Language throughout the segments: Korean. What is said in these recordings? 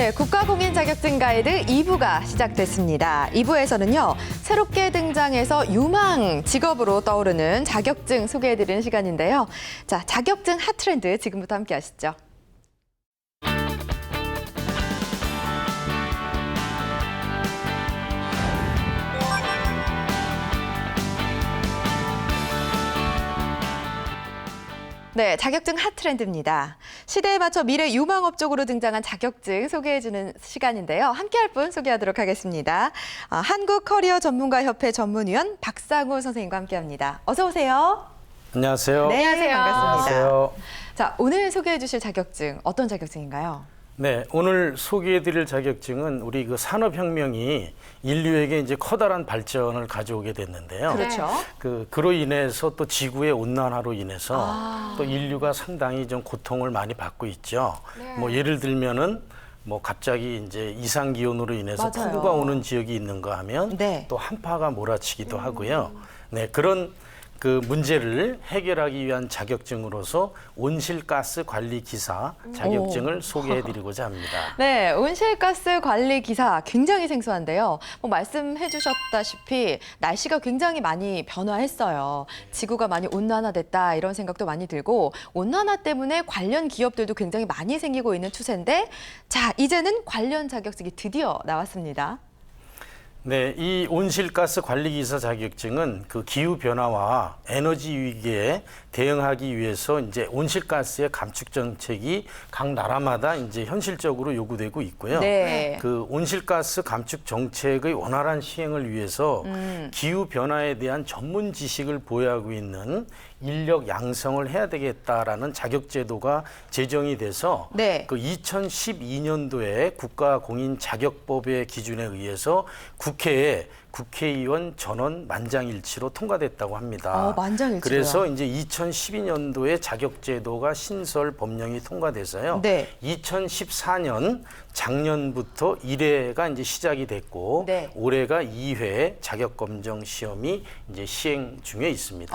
네, 국가공인 자격증 가이드 2부가 시작됐습니다. 2부에서는요, 새롭게 등장해서 유망 직업으로 떠오르는 자격증 소개해드리는 시간인데요. 자, 자격증 핫트렌드 지금부터 함께 하시죠. 네, 자격증 핫트렌드입니다. 시대에 맞춰 미래 유망업적으로 등장한 자격증 소개해주는 시간인데요. 함께할 분 소개하도록 하겠습니다. 한국커리어전문가협회 전문위원 박상우 선생님과 함께합니다. 어서 오세요. 안녕하세요. 네, 안녕하세요. 반갑습니다. 안녕하세요. 자, 오늘 소개해 주실 자격증 어떤 자격증인가요? 네, 오늘 소개해드릴 자격증은 우리 그 산업혁명이 인류에게 이제 커다란 발전을 가져오게 됐는데요. 그렇죠. 그로 인해서 또 지구의 온난화로 인해서 또 인류가 상당히 좀 고통을 많이 받고 있죠. 네. 뭐 예를 들면은 뭐 갑자기 이제 이상 기온으로 인해서 맞아요. 폭우가 오는 지역이 있는가 하면 네. 또 한파가 몰아치기도 하고요. 네, 그런 그 문제를 해결하기 위한 자격증으로서 온실가스 관리 기사 자격증을 소개해드리고자 합니다. 네, 온실가스 관리 기사 굉장히 생소한데요. 뭐 말씀해 주셨다시피 날씨가 굉장히 많이 변화했어요. 지구가 많이 온난화됐다 이런 생각도 많이 들고 온난화 때문에 관련 기업들도 굉장히 많이 생기고 있는 추세인데 자, 이제는 관련 자격증이 드디어 나왔습니다. 네, 이 온실가스 관리기사 자격증은 그 기후 변화와 에너지 위기에 대응하기 위해서 이제 온실가스의 감축 정책이 각 나라마다 이제 현실적으로 요구되고 있고요. 네. 그 온실가스 감축 정책의 원활한 시행을 위해서 기후 변화에 대한 전문 지식을 보유하고 있는 인력 양성을 해야 되겠다라는 자격 제도가 제정이 돼서 네. 그 2012년도에 국가공인자격법의 기준에 의해서 국회에 국회의원 전원 만장일치로 통과됐다고 합니다. 만장일치로요? 그래서 이제 2012년도에 자격제도가 신설 법령이 통과돼서요. 네. 2014년 작년부터 1회가 이제 시작이 됐고 네. 올해가 2회 자격검정 시험이 이제 시행 중에 있습니다.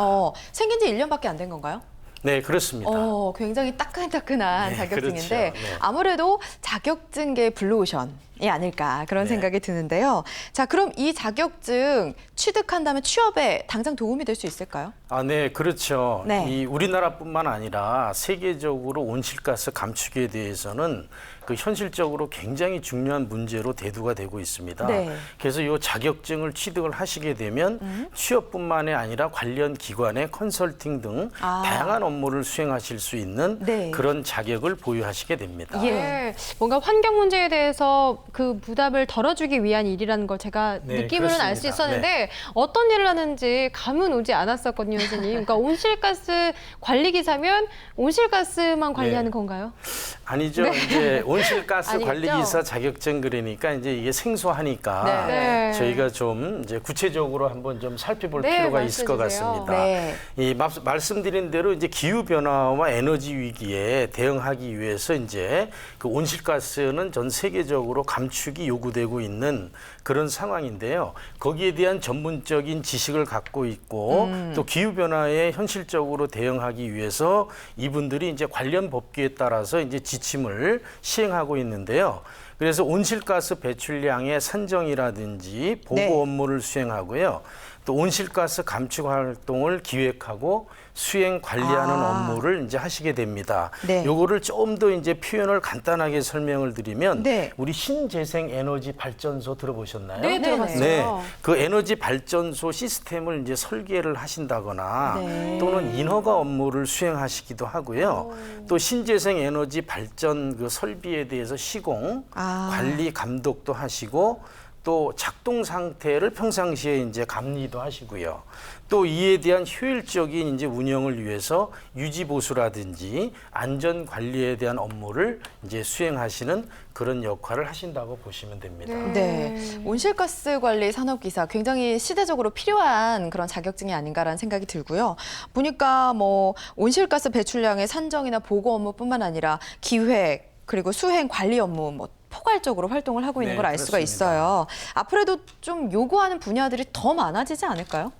생긴 지 1년밖에 안 된 건가요? 네, 그렇습니다. 굉장히 따끈따끈한 네, 자격증인데 그렇죠. 네. 아무래도 아무래도 자격증계 블루오션이 아닐까 그런 네. 생각이 드는데요. 자, 그럼 이 자격증 취득한다면 취업에 당장 도움이 될 수 있을까요? 네, 그렇죠. 네. 이 우리나라뿐만 아니라 세계적으로 온실가스 감축에 대해서는 그 현실적으로 굉장히 중요한 문제로 대두가 되고 있습니다. 네. 그래서 이 자격증을 취득을 하시게 되면 취업뿐만이 아니라 관련 기관의 컨설팅 등 다양한 업무를 수행하실 수 있는 네. 그런 자격을 보유하시게 됩니다. 예. 네, 뭔가 환경 문제에 대해서 그 부담을 덜어주기 위한 일이라는 걸 제가 네, 느낌으로는 알 수 그렇습니다. 있었는데 어떤 일을 하는지 감은 오지 않았었거든요, 선생님. 그러니까 온실가스 관리 기사면 온실가스만 관리하는 네. 건가요? 아니죠. 이제 온실가스 아니겠죠? 관리기사 자격증 그러니까 이제 이게 생소하니까 네. 저희가 좀 이제 구체적으로 한번 좀 살펴볼 네, 필요가 있을 것 말씀해 주세요. 같습니다. 네. 이 말씀드린 대로 이제 기후 변화와 에너지 위기에 대응하기 위해서 이제 그 온실가스는 전 세계적으로 감축이 요구되고 있는 그런 상황인데요. 거기에 대한 전문적인 지식을 갖고 있고 또 기후 변화에 현실적으로 대응하기 위해서 이분들이 이제 관련 법규에 따라서 이제 지침을 시행하고 있는데요. 그래서 온실가스 배출량의 산정이라든지 보고 네. 업무를 수행하고요. 또 온실가스 감축 활동을 기획하고 수행 관리하는 업무를 이제 하시게 됩니다. 네. 요거를 좀 더 이제 표현을 간단하게 설명을 드리면 네. 우리 신재생 에너지 발전소 들어보셨나요? 네, 들어봤어요. 네, 그 에너지 발전소 시스템을 이제 설계를 하신다거나 네. 또는 인허가 업무를 수행하시기도 하고요. 또 신재생 에너지 발전 그 설비에 대해서 시공, 관리 감독도 하시고 또 작동 상태를 평상시에 이제 감리도 하시고요. 또 이에 대한 효율적인 이제 운영을 위해서 유지 보수라든지 안전 관리에 대한 업무를 이제 수행하시는 그런 역할을 하신다고 보시면 됩니다. 네, 온실가스 관리 산업기사 굉장히 시대적으로 필요한 그런 자격증이 아닌가라는 생각이 들고요. 보니까 뭐 온실가스 배출량의 산정이나 보고 업무뿐만 아니라 기획 그리고 수행 관리 업무 뭐 포괄적으로 활동을 하고 있는 네, 걸 알 수가 그렇습니다. 있어요. 앞으로도 좀 요구하는 분야들이 더 많아지지 않을까요?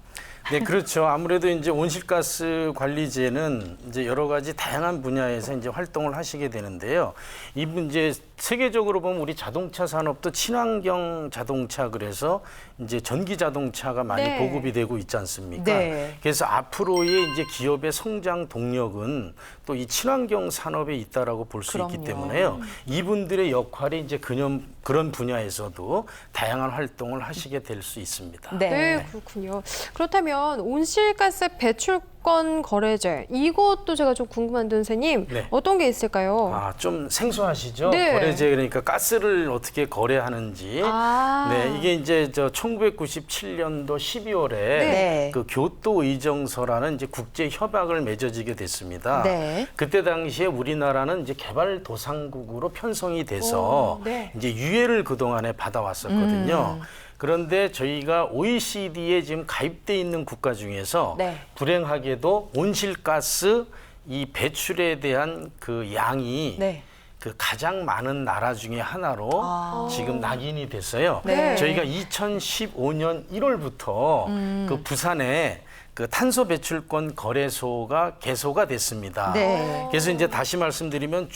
네, 그렇죠. 아무래도 이제 온실가스 관리제는 이제 여러 가지 다양한 분야에서 이제 활동을 하시게 되는데요. 이분 이제 세계적으로 보면 우리 자동차 산업도 친환경 자동차 그래서 이제 전기 자동차가 많이 네. 보급이 되고 있지 않습니까? 네. 그래서 앞으로의 이제 기업의 성장 동력은 또 이 친환경 산업에 있다라고 볼 수 있기 그럼요. 때문에요. 이분들의 역할이 이제 그런 분야에서도 다양한 활동을 하시게 될 수 있습니다. 네. 네, 그렇군요. 그렇다면 온실가스 배출권 거래제 이것도 제가 좀 궁금한데 선생님 네. 어떤 게 있을까요? 아, 좀 생소하시죠? 네. 거래제 그러니까 가스를 어떻게 거래하는지. 아. 네, 이게 이제 저 1997년도 12월에 네. 그 교토 의정서라는 이제 국제 협약을 맺어지게 됐습니다. 네. 그때 당시에 우리나라는 이제 개발도상국으로 편성이 돼서 오, 네. 이제 유예를 그동안에 받아왔었거든요. 그런데 저희가 OECD에 지금 가입돼 있는 국가 중에서 네. 불행하게도 온실가스 이 배출에 대한 그 양이 네. 그 가장 많은 나라 중에 하나로 아. 지금 낙인이 됐어요. 네. 저희가 2015년 1월부터 그 부산에 그 탄소 배출권 거래소가 개소가 됐습니다. 네. 그래서 이제 다시 말씀드리면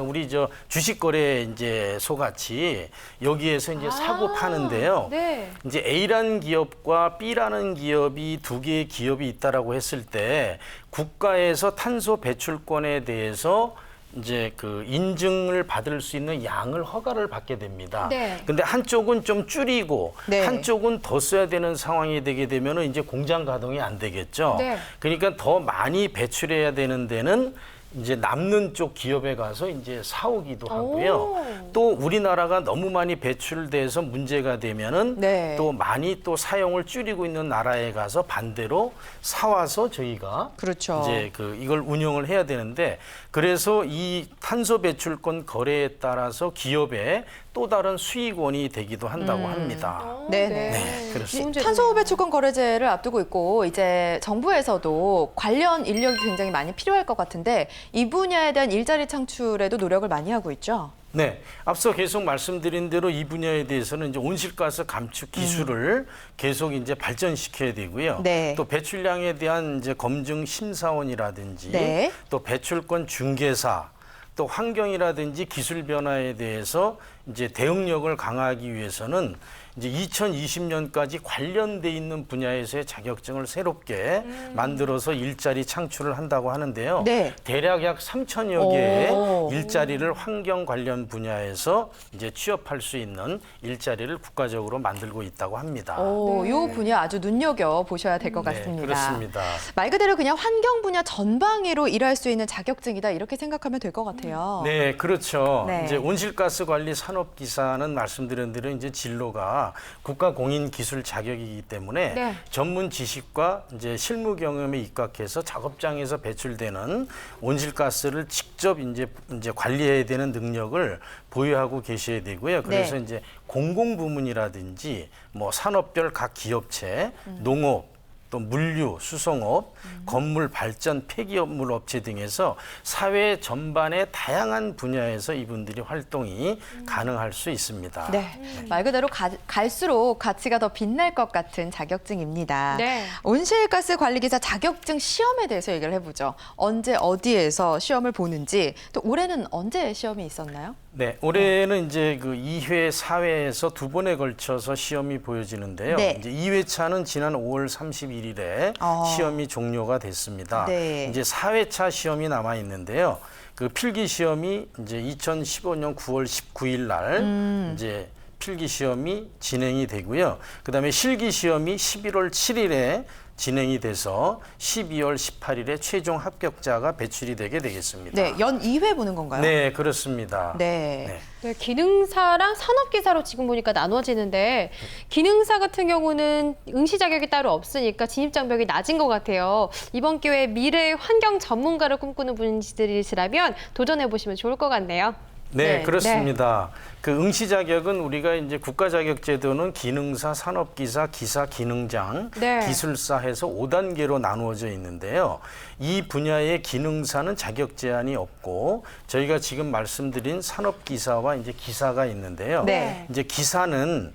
우리 저 주식 거래 이제 소같이 여기에서 이제 사고 파는데요. 네. 이제 A라는 기업과 B라는 기업이 두 개의 기업이 있다라고 했을 때 국가에서 탄소 배출권에 대해서 이제 그 인증을 받을 수 있는 양을 허가를 받게 됩니다. 네. 근데 한쪽은 좀 줄이고 네. 한쪽은 더 써야 되는 상황이 되게 되면은 이제 공장 가동이 안 되겠죠. 네. 그러니까 더 많이 배출해야 되는 데는 이제 남는 쪽 기업에 가서 이제 사오기도 하고요. 오. 또 우리나라가 너무 많이 배출돼서 문제가 되면은 네. 또 많이 또 사용을 줄이고 있는 나라에 가서 반대로 사와서 저희가 그렇죠. 이제 그 이걸 운영을 해야 되는데 그래서 이 탄소 배출권 거래에 따라서 기업에 또 다른 수익원이 되기도 한다고 합니다. 네네. 네, 그렇습니다. 이 탄소 배출권 거래제를 앞두고 있고 이제 정부에서도 관련 인력이 굉장히 많이 필요할 것 같은데 이 분야에 대한 일자리 창출에도 노력을 많이 하고 있죠. 네, 앞서 계속 말씀드린 대로 이 분야에 대해서는 이제 온실가스 감축 기술을 계속 이제 발전시켜야 되고요. 네. 또 배출량에 대한 이제 검증 심사원이라든지 네. 또 배출권 중개사 또 환경이라든지 기술 변화에 대해서 이제 대응력을 강화하기 위해서는 이제 2020년까지 관련돼 있는 분야에서의 자격증을 새롭게 만들어서 일자리 창출을 한다고 하는데요. 네. 대략 약 3천여 개의 오. 일자리를 환경 관련 분야에서 이제 취업할 수 있는 일자리를 국가적으로 만들고 있다고 합니다. 오, 네. 이 분야 아주 눈여겨 보셔야 될 것 네, 같습니다. 그렇습니다. 말 그대로 그냥 환경 분야 전방위로 일할 수 있는 자격증이다 이렇게 생각하면 될 것 같아요. 네, 그렇죠. 네. 이제 온실가스 관리 산업기사는 말씀드린 대로 이제 진로가 국가 공인 기술 자격이기 때문에 네. 전문 지식과 이제 실무 경험에 입각해서 작업장에서 배출되는 온실가스를 직접 이제 관리해야 되는 능력을 보유하고 계셔야 되고요. 그래서 네. 이제 공공부문이라든지 뭐 산업별 각 기업체, 농업 또 물류, 수송업, 건물 발전, 폐기물 업체 등에서 사회 전반의 다양한 분야에서 이분들이 활동이 가능할 수 있습니다. 네, 말 그대로 갈수록 가치가 더 빛날 것 같은 자격증입니다. 네. 온실가스 관리기사 자격증 시험에 대해서 얘기를 해보죠. 언제 어디에서 시험을 보는지 또 올해는 언제 시험이 있었나요? 네, 올해는 이제 그 2회, 4회에서 두 번에 걸쳐서 시험이 보여지는데요. 네. 이제 2회차는 지난 5월 31일에 시험이 종료가 됐습니다. 네. 이제 4회차 시험이 남아 있는데요. 그 필기 시험이 이제 2015년 9월 19일 날 이제 필기 시험이 진행이 되고요. 그다음에 실기 시험이 11월 7일에 진행이 돼서 12월 18일에 최종 합격자가 배출이 되게 되겠습니다. 네, 연 2회 보는 건가요? 네, 그렇습니다. 네. 네, 기능사랑 산업기사로 지금 보니까 나눠지는데 기능사 같은 경우는 응시 자격이 따로 없으니까 진입 장벽이 낮은 것 같아요. 이번 기회에 미래의 환경 전문가를 꿈꾸는 분들이시라면 도전해 보시면 좋을 것 같네요. 네, 네. 그렇습니다. 그 응시 자격은 우리가 이제 국가 자격 제도는 기능사, 산업기사, 기사, 기능장, 네. 기술사 해서 5단계로 나누어져 있는데요. 이 분야의 기능사는 자격 제한이 없고 저희가 지금 말씀드린 산업기사와 이제 기사가 있는데요. 네. 이제 기사는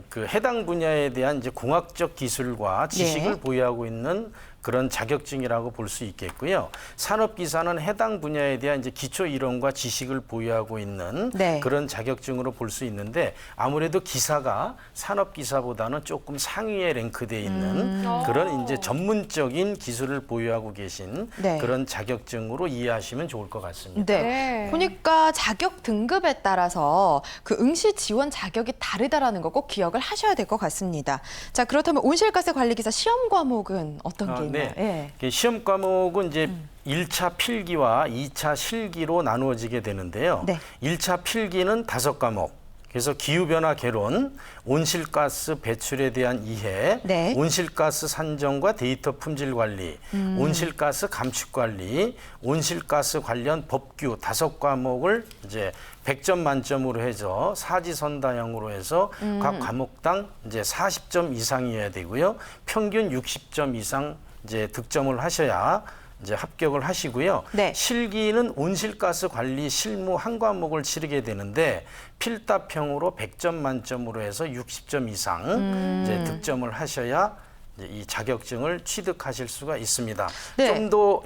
그 해당 분야에 대한 이제 공학적 기술과 지식을 네. 보유하고 있는 그런 자격증이라고 볼 수 있겠고요. 산업기사는 해당 분야에 대한 이제 기초 이론과 지식을 보유하고 있는 네. 그런 자격증으로 볼 수 있는데 아무래도 기사가 산업기사보다는 조금 상위에 랭크되어 있는 그런 이제 전문적인 기술을 보유하고 계신 네. 그런 자격증으로 이해하시면 좋을 것 같습니다. 네. 네. 보니까 자격 등급에 따라서 그 응시 지원 자격이 다르다라는 거 꼭 기억을 하셔야 될 것 같습니다. 자, 그렇다면 온실가스 관리 기사 시험 과목은 어떤 게 있나요? 네. 시험 과목은 이제 1차 필기와 2차 실기로 나누어지게 되는데요. 네. 1차 필기는 5과목. 그래서 기후변화 개론, 온실가스 배출에 대한 이해, 네. 온실가스 산정과 데이터 품질 관리, 온실가스 감축 관리, 온실가스 관련 법규 5과목을 이제 100점 만점으로 해서 사지선다형으로 해서 각 과목당 이제 40점 이상이어야 되고요. 평균 60점 이상 이제 득점을 하셔야 이제 합격을 하시고요. 네. 실기는 온실가스 관리 실무 한 과목을 치르게 되는데 필답형으로 100점 만점으로 해서 60점 이상 이제 득점을 하셔야 이제 이 자격증을 취득하실 수가 있습니다. 네. 좀 더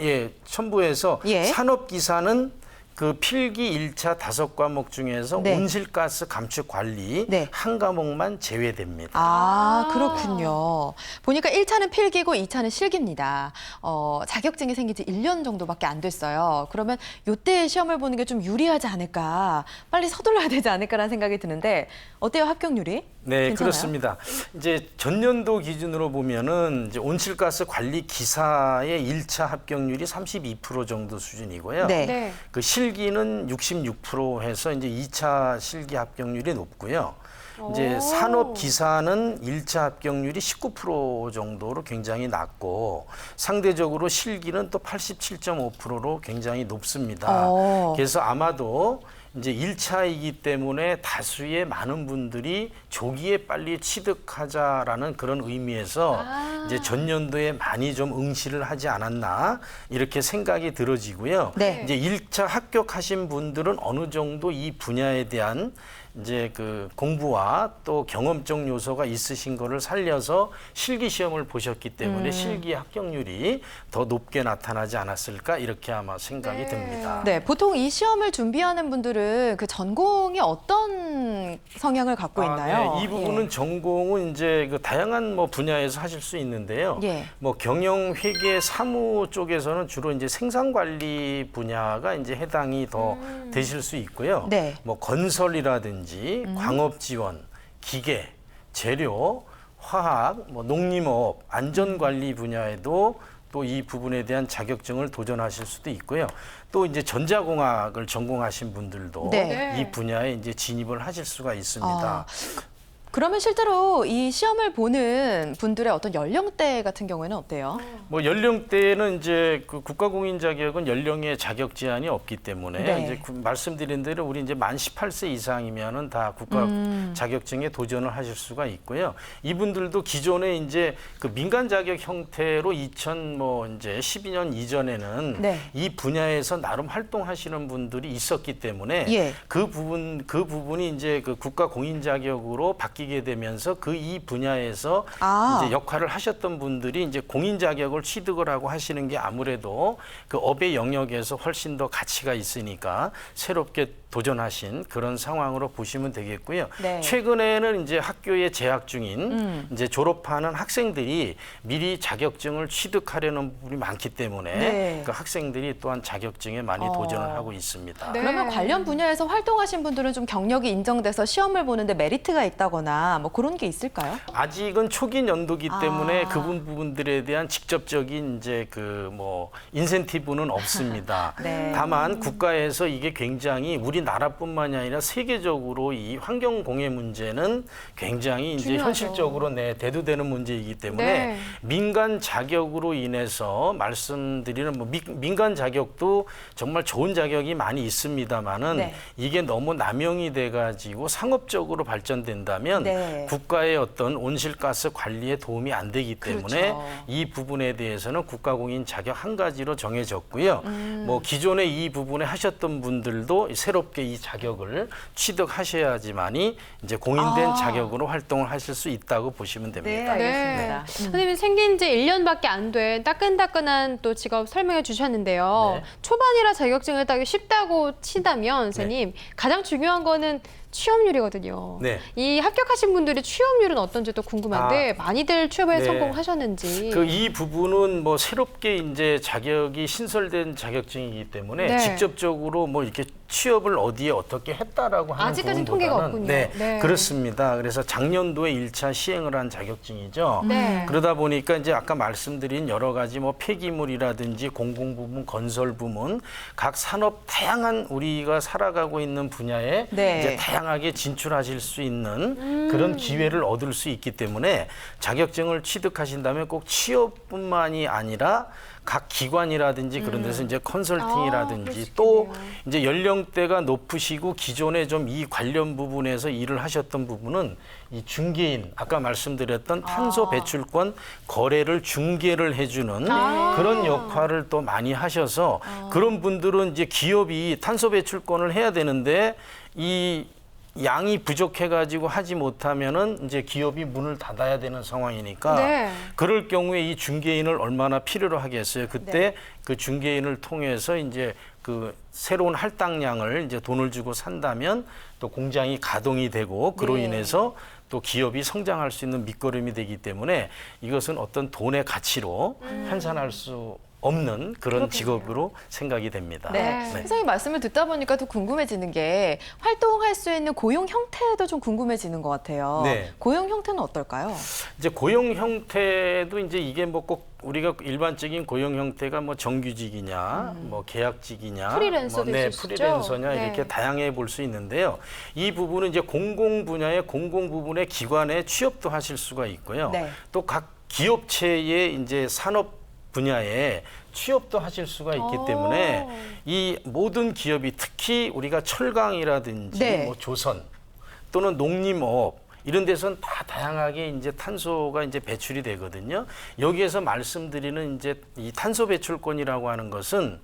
첨부해서 예. 산업기사는 그 필기 1차 5과목 중에서 네. 온실가스 감축 관리 네. 한 과목만 제외됩니다. 그렇군요. 보니까 1차는 필기고 2차는 실기입니다. 자격증이 생긴 지 1년 정도밖에 안 됐어요. 그러면 이때 시험을 보는 게 좀 유리하지 않을까, 빨리 서둘러야 되지 않을까라는 생각이 드는데 어때요, 합격률이? 네, 괜찮아요? 그렇습니다. 이제 전년도 기준으로 보면은 이제 온실가스 관리 기사의 1차 합격률이 32% 정도 수준이고요. 네. 네. 그 실기는 66% 해서 이제 2차 실기 합격률이 높고요. 이제 오. 산업 기사는 1차 합격률이 19% 정도로 굉장히 낮고 상대적으로 실기는 또 87.5%로 굉장히 높습니다. 그래서 아마도 이제 1차이기 때문에 다수의 많은 분들이 조기에 빨리 취득하자라는 그런 의미에서 이제 전년도에 많이 좀 응시를 하지 않았나 이렇게 생각이 들어지고요. 네. 이제 1차 합격하신 분들은 어느 정도 이 분야에 대한 이제 그 공부와 또 경험적 요소가 있으신 거를 살려서 실기 시험을 보셨기 때문에 실기 합격률이 더 높게 나타나지 않았을까 이렇게 아마 생각이 듭니다. 네, 보통 이 시험을 준비하는 분들은 그 전공이 어떤 성향을 갖고 있나요? 네. 이 부분은 전공은 이제 그 다양한 뭐 분야에서 하실 수 있는데요. 예. 뭐 경영, 회계, 사무 쪽에서는 주로 이제 생산 관리 분야가 이제 해당이 더 되실 수 있고요. 네. 뭐 건설이라든지 광업 지원, 기계, 재료, 화학, 뭐 농림업, 안전관리 분야에도 또 이 부분에 대한 자격증을 도전하실 수도 있고요. 또 이제 전자공학을 전공하신 분들도 네. 이 분야에 이제 진입을 하실 수가 있습니다. 그러면 실제로 이 시험을 보는 분들의 어떤 연령대 같은 경우에는 어때요? 뭐 연령대는 이제 그 국가공인 자격은 연령에 자격 제한이 없기 때문에 네. 이제 말씀드린 대로 우리 이제 만 18세 이상이면은 다 국가 자격증에 도전을 하실 수가 있고요. 이분들도 기존에 이제 그 민간 자격 형태로 12년 이전에는 네. 이 분야에서 나름 활동하시는 분들이 있었기 때문에 예. 그 부분이 이제 그 국가 공인 자격으로 바뀌게 되면서 그 이 분야에서 이제 역할을 하셨던 분들이 이제 공인 자격을 취득을 하고 하시는 게 아무래도 그 업의 영역에서 훨씬 더 가치가 있으니까 새롭게 도전하신 그런 상황으로 보시면 되겠고요. 네. 최근에는 이제 학교에 재학 중인 이제 졸업하는 학생들이 미리 자격증을 취득하려는 분이 많기 때문에 네. 그 학생들이 또한 자격증에 많이 도전을 하고 있습니다. 네. 그러면 관련 분야에서 활동하신 분들은 좀 경력이 인정돼서 시험을 보는데 메리트가 있다거나 뭐 그런 게 있을까요? 아직은 초기 연도기 때문에 그 부분들에 대한 직접적인 이제 그 뭐 인센티브는 없습니다. 네. 다만 국가에서 이게 굉장히 우리나라뿐만이 아니라 세계적으로 이 환경 공해 문제는 굉장히 이제 중요하죠. 현실적으로 대두되는 문제이기 때문에 네. 민간 자격으로 인해서 말씀드리는 뭐 민간 자격도 정말 좋은 자격이 많이 있습니다만은 네. 이게 너무 남용이 돼가지고 상업적으로 발전된다면 네. 국가의 어떤 온실가스 관리에 도움이 안 되기 때문에 그렇죠. 이 부분에 대해서는 국가공인 자격 한 가지로 정해졌고요. 뭐 기존에 이 부분에 하셨던 분들도 새롭게 새롭게 이 자격을 취득하셔야지만이 이제 공인된 자격으로 활동을 하실 수 있다고 보시면 됩니다. 알겠습니다. 선생님 생긴 지 1년밖에 안 된 따끈따끈한 또 직업 설명해 주셨는데요. 네. 초반이라 자격증을 따기 쉽다고 치다면 선생님 가장 중요한 거는 취업률이거든요. 네. 이 합격하신 분들이 취업률은 어떤지도 궁금한데 많이들 취업에 네. 성공하셨는지. 이 부분은 뭐 새롭게 이제 자격이 신설된 자격증이기 때문에 네. 직접적으로 뭐 이렇게 취업을 어디에 어떻게 했다라고 하는 아직까지는 통계가 부분보다는 없군요. 네, 네. 그렇습니다. 그래서 작년도에 1차 시행을 한 자격증이죠. 네. 그러다 보니까 이제 아까 말씀드린 여러 가지 뭐 폐기물이라든지 공공부문, 건설부문 각 산업 다양한 우리가 살아가고 있는 분야에 네. 이제 다양하게 진출하실 수 있는 그런 기회를 얻을 수 있기 때문에 자격증을 취득하신다면 꼭 취업뿐만이 아니라 각 기관이라든지 그런 데서 이제 컨설팅이라든지 그럴 수 또 있겠네요. 이제 연령대가 높으시고 기존에 좀 이 관련 부분에서 일을 하셨던 부분은 이 중개인 아까 말씀드렸던 탄소 배출권 거래를 중개를 해주는 그런 역할을 또 많이 하셔서 그런 분들은 이제 기업이 탄소 배출권을 해야 되는데 이 양이 부족해가지고 하지 못하면은 이제 기업이 문을 닫아야 되는 상황이니까 네. 그럴 경우에 이 중개인을 얼마나 필요로 하겠어요. 그때 그 중개인을 통해서 이제 그 새로운 할당량을 이제 돈을 주고 산다면 또 공장이 가동이 되고 그로 네. 인해서 또 기업이 성장할 수 있는 밑거름이 되기 때문에 이것은 어떤 돈의 가치로 환산할 수 없는 그런 직업으로 생각이 됩니다. 네. 선생님 말씀을 듣다 보니까 또 궁금해지는 게 활동할 수 있는 고용 형태도 좀 궁금해지는 것 같아요. 네. 고용 형태는 어떨까요? 이제 고용 형태도 이제 이게 뭐 꼭 우리가 일반적인 고용 형태가 뭐 정규직이냐, 뭐 계약직이냐, 프리랜서도 있을 수 있죠? 프리랜서냐 네. 이렇게 다양해 볼 수 있는데요. 이 부분은 이제 공공 분야의 공공 부분의 기관에 취업도 하실 수가 있고요. 네. 또 각 기업체의 이제 산업 분야에 취업도 하실 수가 있기 때문에 이 모든 기업이 특히 우리가 철강이라든지 네. 뭐 조선 또는 농림업 이런 데서는 다 다양하게 이제 탄소가 이제 배출이 되거든요. 여기에서 말씀드리는 이제 이 탄소 배출권이라고 하는 것은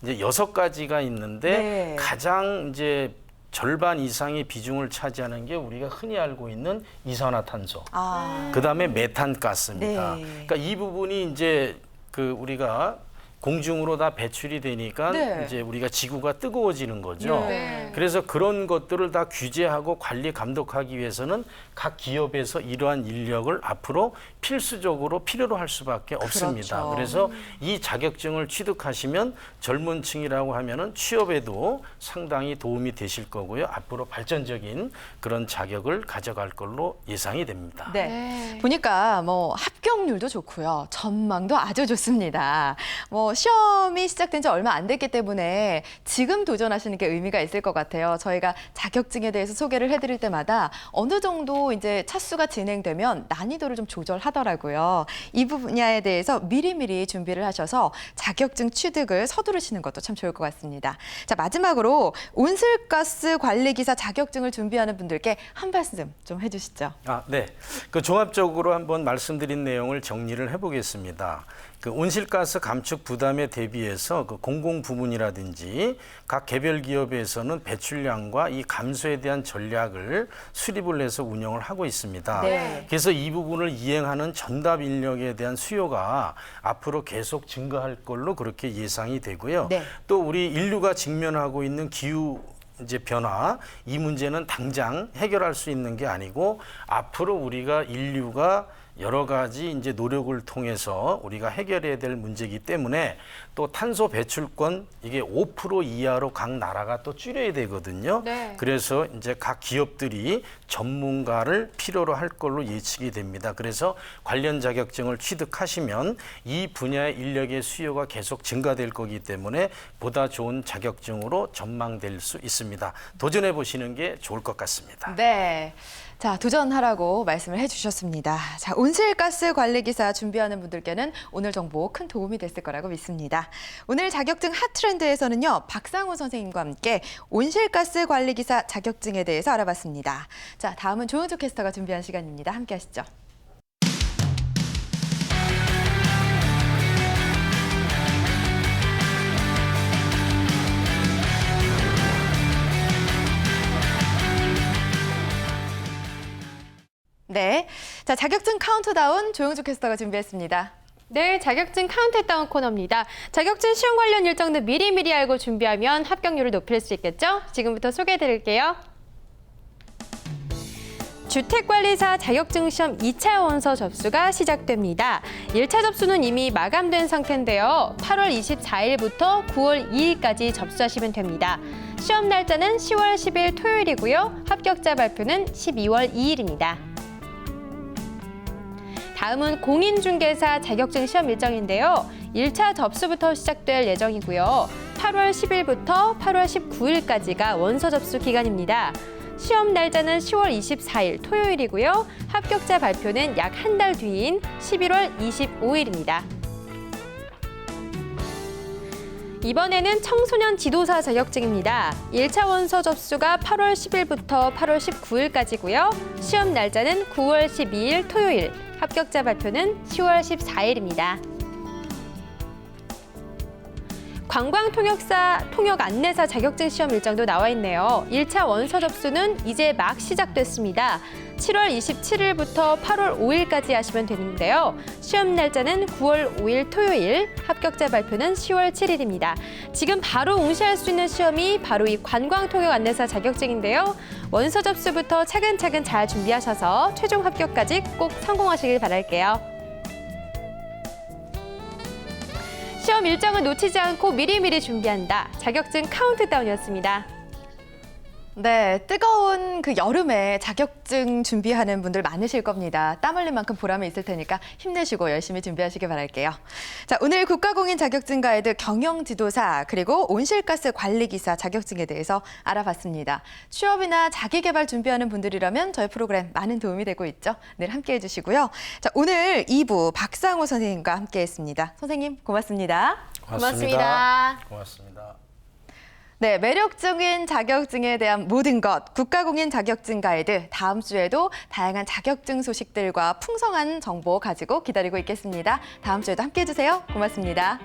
이제 6가지가 있는데 네. 가장 이제 절반 이상의 비중을 차지하는 게 우리가 흔히 알고 있는 이산화탄소. 그다음에 메탄가스입니다. 네. 그러니까 이 부분이 이제 그 우리가 공중으로 다 배출이 되니까 네. 이제 우리가 지구가 뜨거워지는 거죠. 네. 그래서 그런 것들을 다 규제하고 관리 감독하기 위해서는 각 기업에서 이러한 인력을 앞으로 필수적으로 필요로 할 수밖에 없습니다. 그렇죠. 그래서 이 자격증을 취득하시면 젊은 층이라고 하면은 취업에도 상당히 도움이 되실 거고요. 앞으로 발전적인 그런 자격을 가져갈 걸로 예상이 됩니다. 네. 네. 보니까 뭐 합격률도 좋고요. 전망도 아주 좋습니다. 뭐 시험이 시작된 지 얼마 안 됐기 때문에 지금 도전하시는 게 의미가 있을 것 같아요. 저희가 자격증에 대해서 소개를 해드릴 때마다 어느 정도 이제 차수가 진행되면 난이도를 좀 조절하더라고요. 이 분야에 대해서 미리미리 준비를 하셔서 자격증 취득을 서두르시는 것도 참 좋을 것 같습니다. 자, 마지막으로 온실가스 관리기사 자격증을 준비하는 분들께 한 말씀 좀 해주시죠. 네. 그 종합적으로 한번 말씀드린 내용을 정리를 해보겠습니다. 그 온실가스 감축 부담에 대비해서 그 공공 부문이라든지 각 개별 기업에서는 배출량과 이 감소에 대한 전략을 수립을 해서 운영을 하고 있습니다. 네. 그래서 이 부분을 이행하는 전담 인력에 대한 수요가 앞으로 계속 증가할 걸로 그렇게 예상이 되고요. 네. 또 우리 인류가 직면하고 있는 기후 이제 변화 이 문제는 당장 해결할 수 있는 게 아니고 앞으로 우리가 인류가 여러 가지 이제 노력을 통해서 우리가 해결해야 될 문제이기 때문에 또 탄소 배출권 이게 5% 이하로 각 나라가 또 줄여야 되거든요. 네. 그래서 이제 각 기업들이 전문가를 필요로 할 걸로 예측이 됩니다. 그래서 관련 자격증을 취득하시면 이 분야의 인력의 수요가 계속 증가될 거기 때문에 보다 좋은 자격증으로 전망될 수 있습니다. 도전해 보시는 게 좋을 것 같습니다. 네. 자, 도전하라고 말씀을 해주셨습니다. 자, 온실가스 관리기사 준비하는 분들께는 오늘 정보 큰 도움이 됐을 거라고 믿습니다. 오늘 자격증 핫트렌드에서는요, 박상우 선생님과 함께 온실가스 관리기사 자격증에 대해서 알아봤습니다. 자, 다음은 조은주 캐스터가 준비한 시간입니다. 함께 하시죠. 자, 자격증 카운트다운 조영주 캐스터가 준비했습니다. 네, 자격증 카운트다운 코너입니다. 자격증 시험 관련 일정들 미리미리 알고 준비하면 합격률을 높일 수 있겠죠? 지금부터 소개해드릴게요. 주택관리사 자격증 시험 2차 원서 접수가 시작됩니다. 1차 접수는 이미 마감된 상태인데요. 8월 24일부터 9월 2일까지 접수하시면 됩니다. 시험 날짜는 10월 10일 토요일이고요. 합격자 발표는 12월 2일입니다. 다음은 공인중개사 자격증 시험 일정인데요. 1차 접수부터 시작될 예정이고요. 8월 10일부터 8월 19일까지가 원서 접수 기간입니다. 시험 날짜는 10월 24일 토요일이고요. 합격자 발표는 약 한 달 뒤인 11월 25일입니다. 이번에는 청소년 지도사 자격증입니다. 1차 원서 접수가 8월 10일부터 8월 19일까지고요. 시험 날짜는 9월 12일 토요일, 합격자 발표는 10월 14일입니다. 관광통역사, 통역안내사 자격증 시험 일정도 나와 있네요. 1차 원서 접수는 이제 막 시작됐습니다. 7월 27일부터 8월 5일까지 하시면 되는데요. 시험 날짜는 9월 5일 토요일, 합격자 발표는 10월 7일입니다. 지금 바로 응시할 수 있는 시험이 바로 이 관광통역안내사 자격증인데요. 원서 접수부터 차근차근 잘 준비하셔서 최종 합격까지 꼭 성공하시길 바랄게요. 시험 일정을 놓치지 않고 미리미리 준비한다. 자격증 카운트다운이었습니다. 네, 뜨거운 그 여름에 자격증 준비하는 분들 많으실 겁니다. 땀 흘린 만큼 보람이 있을 테니까 힘내시고 열심히 준비하시길 바랄게요. 자, 오늘 국가공인 자격증 가이드 경영지도사 그리고 온실가스 관리기사 자격증에 대해서 알아봤습니다. 취업이나 자기개발 준비하는 분들이라면 저희 프로그램 많은 도움이 되고 있죠. 늘 함께해 주시고요. 자, 오늘 2부 박상호 선생님과 함께했습니다. 선생님 고맙습니다. 고맙습니다. 고맙습니다. 네, 매력적인 자격증에 대한 모든 것, 국가공인 자격증 가이드 다음 주에도 다양한 자격증 소식들과 풍성한 정보 가지고 기다리고 있겠습니다. 다음 주에도 함께해 주세요. 고맙습니다.